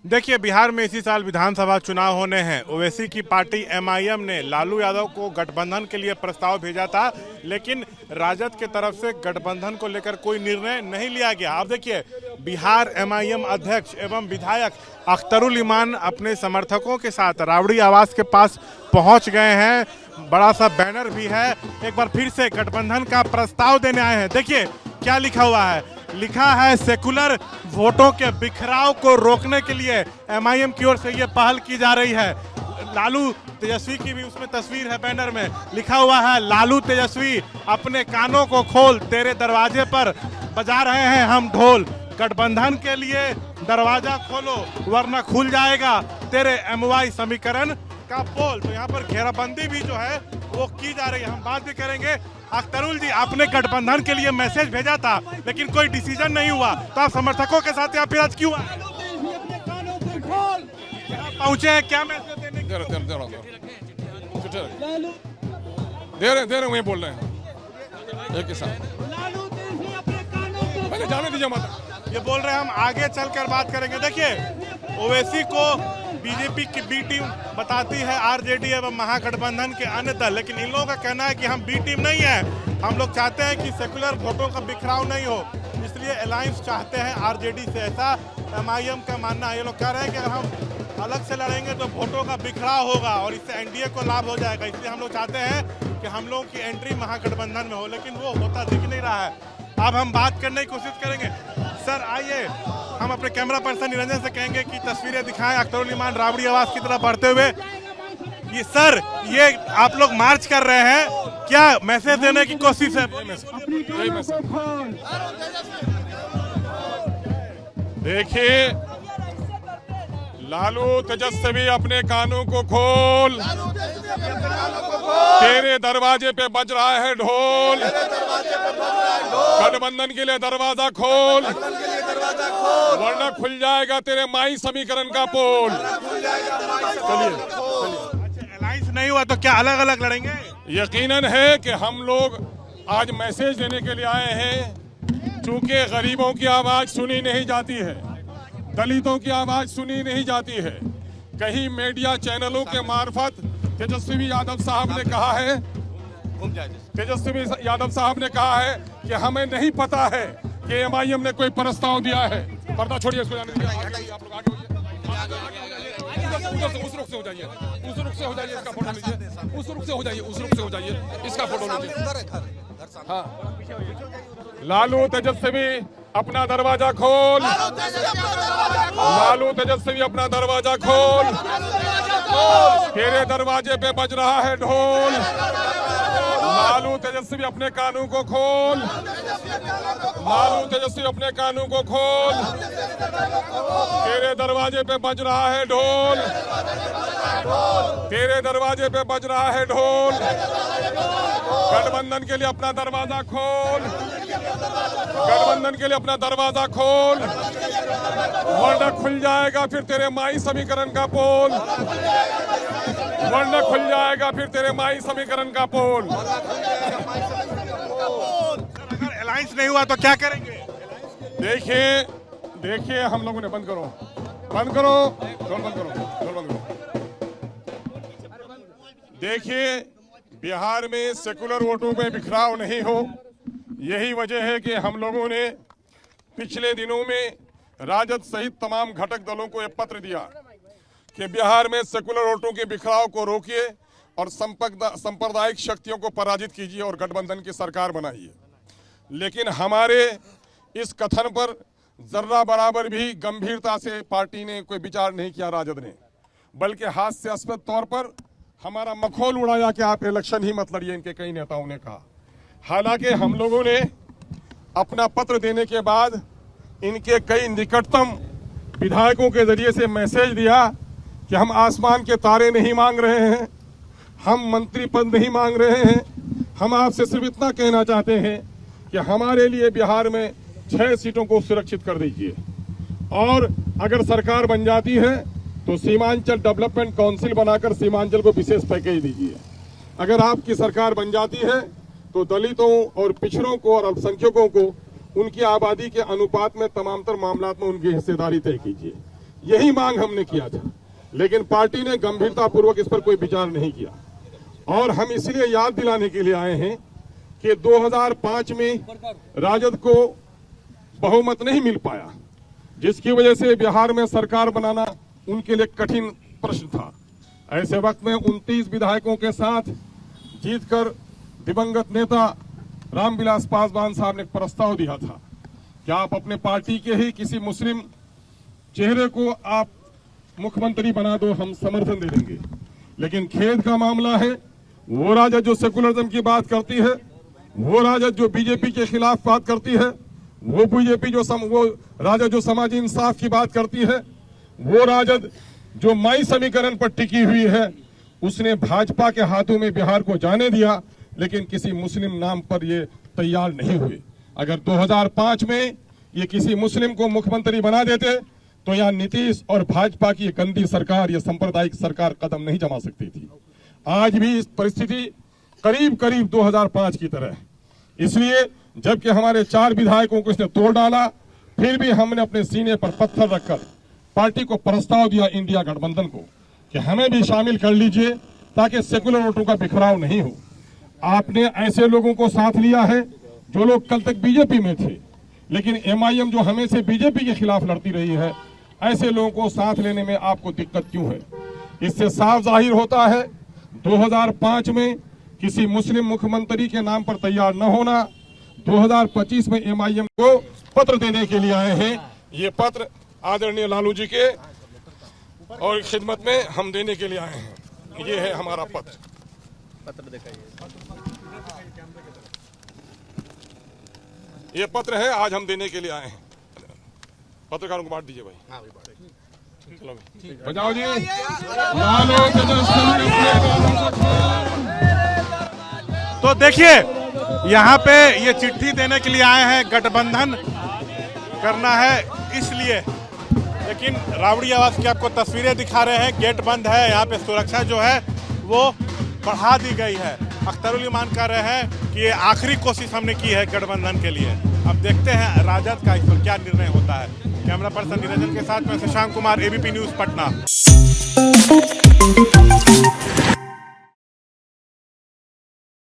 देखिए, बिहार में इसी साल विधानसभा चुनाव होने हैं। ओवैसी की पार्टी एमआईएम ने लालू यादव को गठबंधन के लिए प्रस्ताव भेजा था, लेकिन राजद के तरफ से गठबंधन को लेकर कोई निर्णय नहीं लिया गया। अब देखिए, बिहार एमआईएम अध्यक्ष एवं विधायक अख्तरुल इमान अपने समर्थकों के साथ राबड़ी आवास के पास पहुंच गए हैं। बड़ा सा बैनर भी है। एक बार फिर से गठबंधन का प्रस्ताव देने आए हैं। देखिए क्या लिखा हुआ है। लिखा है, सेकुलर वोटों के बिखराव को रोकने के लिए एमआईएम की ओर से ये पहल की जा रही है। लालू तेजस्वी की भी उसमें तस्वीर है। बैनर में लिखा हुआ है, लालू तेजस्वी अपने कानों को खोल, तेरे दरवाजे पर बजा रहे हैं हम ढोल। गठबंधन के लिए दरवाजा खोलो वरना खुल जाएगा तेरे एमवाई समीकरण का पोल। तो यहाँ पर घेराबंदी भी जो है वो की जा रही है। हम बात भी करेंगे। अख्तरुल जी, आपने गठबंधन के लिए मैसेज भेजा था लेकिन कोई डिसीजन नहीं हुआ, तो आप समर्थकों के साथ यहाँ फिर आज क्यों आए? पहुंचे हैं क्या मैसेज देने? दे रहे वही बोल रहे हैं एक के साथ। पहले जाने दीजिए माता। ये बोल रहे हैं हम आगे चलकर बात करेंगे। देखिए, ओवैसी को बीजेपी की बी टीम बताती है आरजेडी एवं महागठबंधन के अन्य दल, लेकिन इन लोगों का कहना है कि हम बी टीम नहीं है। हम लोग चाहते हैं कि सेकुलर वोटों का बिखराव नहीं हो, इसलिए अलायंस चाहते हैं आरजेडी से। ऐसा एमआईएम का मानना है। ये लोग कह रहे हैं कि अगर हम अलग से लड़ेंगे तो वोटों का बिखराव होगा और इससे एनडीए को लाभ हो जाएगा। इसलिए हम लोग चाहते हैं कि हम लोगों की एंट्री महागठबंधन में हो, लेकिन वो होता दिख नहीं रहा है। अब हम बात करने की कोशिश करेंगे। सर आइए, हम अपने कैमरा पर्सन निरंजन से कहेंगे कि तस्वीरें दिखाएं अख्तरुल इमान राबड़ी आवास की तरफ बढ़ते हुए। ये सर, ये आप लोग मार्च कर रहे हैं, क्या मैसेज देने की कोशिश है? देखिए, लालू तेजस्वी अपने कानों को खोल, तेरे दरवाजे पे बज रहा है ढोल। गठबंधन के लिए दरवाजा खोल वरना खुल जाएगा तेरे माई समीकरण का पोल। चलिए, अलायंस नहीं हुआ तो क्या अलग अलग लड़ेंगे? यकीनन है कि हम लोग आज मैसेज देने के लिए आए हैं। चूंकि गरीबों की आवाज सुनी नहीं जाती है, दलितों की आवाज सुनी नहीं जाती है। कहीं मीडिया चैनलों के मार्फत तेजस्वी यादव साहब ने कहा है, कि हमें नहीं पता है कि एमआईएम ने कोई प्रस्ताव दिया है। पर्दा छोड़िए, इसको जाने दीजिए। आप लोग आगे होइए, उस रुख से हो जाइए, उस रुख से हो जाइए, इसका फोटो लीजिए। उस रुख से हो जाइए, उस रुख से हो जाइए, इसका फोटो लीजिए। हाँ, लालू तेजस्वी अपना दरवाजा खोल, लालू तेजस्वी अपना दरवाजा खोल, तेरे दरवाजे पे बज रहा है ढोल। लालू तेजस्वी अपने कानों को खोल, लालू तेजस्वी अपने कानों को खोल, तेरे दरवाजे पे बज रहा है ढोल, तेरे दरवाजे पे बज रहा है ढोल। गठबंधन के लिए अपना दरवाजा खोल, गठबंधन के लिए अपना दरवाजा खोल वरना खुल जाएगा फिर तेरे माई समीकरण का पोल, वरना खुल जाएगा फिर तेरे माई समीकरण का पोल। अगर अलायंस नहीं हुआ तो क्या करेंगे? देखिए हम लोगों ने बंद करो ढोल बंद करो। देखिए, बिहार में सेकुलर वोटों में बिखराव नहीं हो, यही वजह है कि हम लोगों ने पिछले दिनों में राजद सहित तमाम घटक दलों को एक पत्र दिया कि बिहार में सेकुलर वोटों के बिखराव को रोकिए और सांप्रदायिक शक्तियों को पराजित कीजिए और गठबंधन की सरकार बनाइए। लेकिन हमारे इस कथन पर जर्रा बराबर भी गंभीरता से पार्टी ने कोई विचार नहीं किया, राजद ने, बल्कि हास्यास्पद तौर पर हमारा मखौल उड़ाया कि आप इलेक्शन ही मत लड़िए, इनके कई नेताओं ने कहा। हालांकि हम लोगों ने अपना पत्र देने के बाद इनके कई निकटतम विधायकों के जरिए से मैसेज दिया कि हम आसमान के तारे नहीं मांग रहे हैं, हम मंत्री पद नहीं मांग रहे हैं, हम आपसे सिर्फ इतना कहना चाहते हैं कि हमारे लिए बिहार में 6 सीटों को सुरक्षित कर दीजिए और अगर सरकार बन जाती है तो सीमांचल डेवलपमेंट काउंसिल बनाकर सीमांचल को विशेष पैकेज दीजिए। अगर आपकी सरकार बन जाती है तो दलितों और पिछड़ों को और अल्पसंख्यकों को उनकी आबादी के अनुपात में तमाम तर मामलों में उनकी हिस्सेदारी तय कीजिए। यही मांग हमने किया था, लेकिन पार्टी ने गंभीरतापूर्वक इस पर कोई विचार नहीं किया। और हम इसलिए याद दिलाने के लिए आए हैं कि 2005 में राजद को बहुमत नहीं मिल पाया, जिसकी वजह से बिहार में सरकार बनाना उनके लिए कठिन प्रश्न था। ऐसे वक्त में 29 विधायकों के साथ जीतकर दिवंगत नेता रामविलास पासवान साहब ने एक प्रस्ताव दिया था कि आप अपने पार्टी के ही किसी मुस्लिम चेहरे को आप मुख्यमंत्री बना दो, हम समर्थन दे देंगे। लेकिन खेद का मामला है, वो राजद जो सेकुलरिज्म की बात करती है, वो राजद जो बीजेपी के खिलाफ बात करती है, वो बीजेपी वो राजद जो समाजी इंसाफ की बात करती है, वो राजद जो मई समीकरण पर टिकी हुई है, उसने भाजपा के हाथों में बिहार को जाने दिया, लेकिन किसी मुस्लिम नाम पर ये तैयार नहीं हुए। अगर 2005 में ये किसी मुस्लिम को मुख्यमंत्री बना देते तो यहाँ नीतीश और भाजपा की गंदी सरकार, ये सांप्रदायिक सरकार कदम नहीं जमा सकती थी। आज भी इस परिस्थिति करीब करीब 2005 की तरह है। इसलिए जबकि हमारे 4 विधायकों को इसने तोड़ डाला, फिर भी हमने अपने सीने पर पत्थर रखकर पार्टी को प्रस्ताव दिया इंडिया गठबंधन को कि हमें भी शामिल कर लीजिए ताकि सेकुलर वोटों का बिखराव नहीं हो। आपने ऐसे लोगों को साथ लिया है जो लोग कल तक बीजेपी में थे, लेकिन एमआईएम जो हमेशा बीजेपी के खिलाफ लड़ती रही है, ऐसे लोगों को साथ लेने में आपको दिक्कत क्यों है? इससे साफ जाहिर होता है 2005 में किसी मुस्लिम मुख्यमंत्री के नाम पर तैयार न होना, 2025 में एमआईएम को पत्र देने के लिए आए हैं। ये पत्र आदरणीय लालू जी के और खिदमत में हम देने के लिए आए हैं। ये है हमारा पत्र ये पत्र है, आज हम देने के लिए आए हैं। पत्रकारों को बांट दीजिए भाई। चलो बजाओ जी। तो देखिए, यहाँ पे ये चिट्ठी देने के लिए आए हैं, गठबंधन करना है इसलिए। लेकिन रावड़ी आवाज की आपको तस्वीरें दिखा रहे हैं, गेट बंद है, यहाँ पे सुरक्षा जो है वो बढ़ा दी गई है। अख्तरुल ईमान कह रहे हैं कि ये आखिरी कोशिश हमने की है गठबंधन के लिए। अब देखते हैं राजद का इस पर क्या निर्णय होता है। कैमरा पर्सन निरंजन के साथ मैं शशांक कुमार, एबीपी न्यूज पटना।